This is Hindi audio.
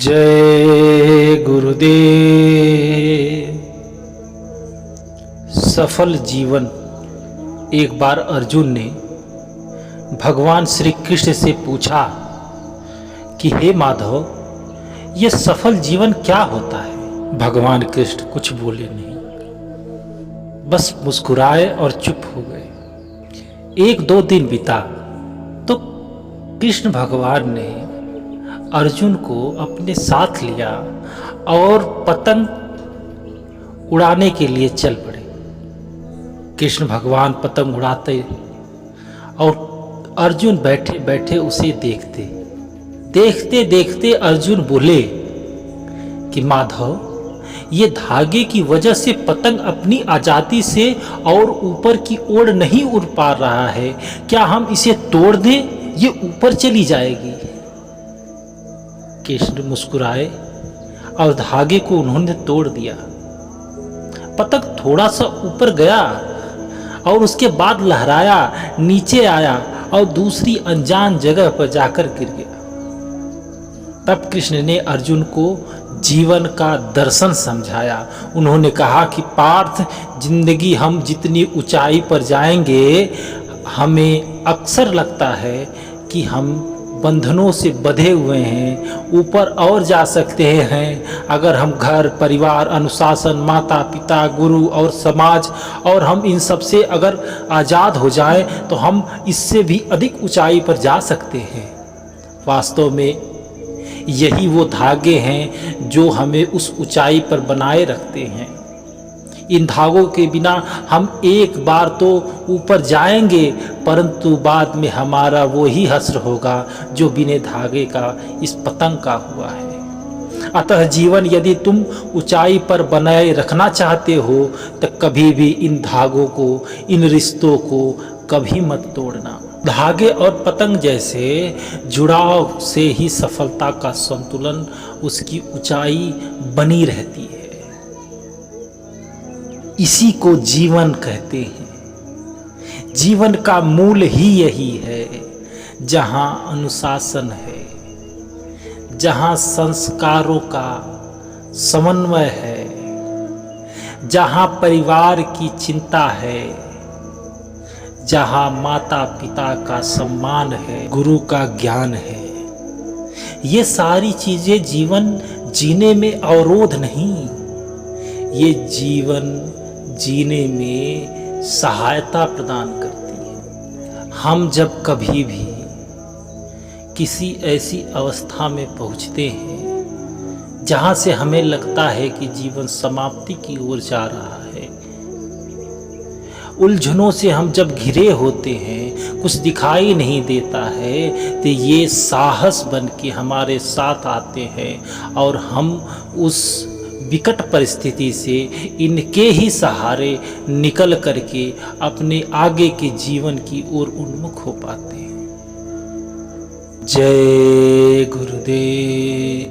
जय गुरुदेव। सफल जीवन। एक बार अर्जुन ने भगवान श्री कृष्ण से पूछा कि हे माधव, यह सफल जीवन क्या होता है। भगवान कृष्ण कुछ बोले नहीं, बस मुस्कुराए और चुप हो गए। 1-2 दिन बीता तो कृष्ण भगवान ने अर्जुन को अपने साथ लिया और पतंग उड़ाने के लिए चल पड़े। कृष्ण भगवान पतंग उड़ाते और अर्जुन बैठे बैठे उसे देखते। देखते देखते अर्जुन बोले कि माधव, ये धागे की वजह से पतंग अपनी आजादी से और ऊपर की ओर नहीं उड़ पा रहा है। क्या हम इसे तोड़ दें? ये ऊपर चली जाएगी। कृष्ण मुस्कुराए और धागे को उन्होंने तोड़ दिया। पतंग थोड़ा सा ऊपर गया और उसके बाद लहराया, नीचे आया और दूसरी अनजान जगह पर जाकर गिर गया। तब कृष्ण ने अर्जुन को जीवन का दर्शन समझाया। उन्होंने कहा कि पार्थ, जिंदगी हम जितनी ऊंचाई पर जाएंगे, हमें अक्सर लगता है कि हम बंधनों से बंधे हुए हैं, ऊपर और जा सकते हैं अगर हम घर परिवार, अनुशासन, माता पिता, गुरु और समाज और हम इन सब से अगर आज़ाद हो जाएं तो हम इससे भी अधिक ऊंचाई पर जा सकते हैं। वास्तव में यही वो धागे हैं जो हमें उस ऊंचाई पर बनाए रखते हैं। इन धागों के बिना हम एक बार तो ऊपर जाएंगे, परंतु बाद में हमारा वो ही हश्र होगा जो बिना धागे का इस पतंग का हुआ है। अतः जीवन यदि तुम ऊंचाई पर बनाए रखना चाहते हो तो कभी भी इन धागों को, इन रिश्तों को कभी मत तोड़ना। धागे और पतंग जैसे जुड़ाव से ही सफलता का संतुलन, उसकी ऊंचाई बनी रहती है। इसी को जीवन कहते हैं। जीवन का मूल ही यही है, जहां अनुशासन है, जहां संस्कारों का समन्वय है, जहां परिवार की चिंता है, जहां माता पिता का सम्मान है, गुरु का ज्ञान है। ये सारी चीजें जीवन जीने में अवरोध नहीं, ये जीवन जीने में सहायता प्रदान करती है। हम जब कभी भी किसी ऐसी अवस्था में पहुंचते हैं जहां से हमें लगता है कि जीवन समाप्ति की ओर जा रहा है, उलझनों से हम जब घिरे होते हैं, कुछ दिखाई नहीं देता है, तो ये साहस बन के हमारे साथ आते हैं और हम उस विकट परिस्थिति से इनके ही सहारे निकल करके अपने आगे के जीवन की ओर उन्मुख हो पाते हैं। जय गुरुदेव।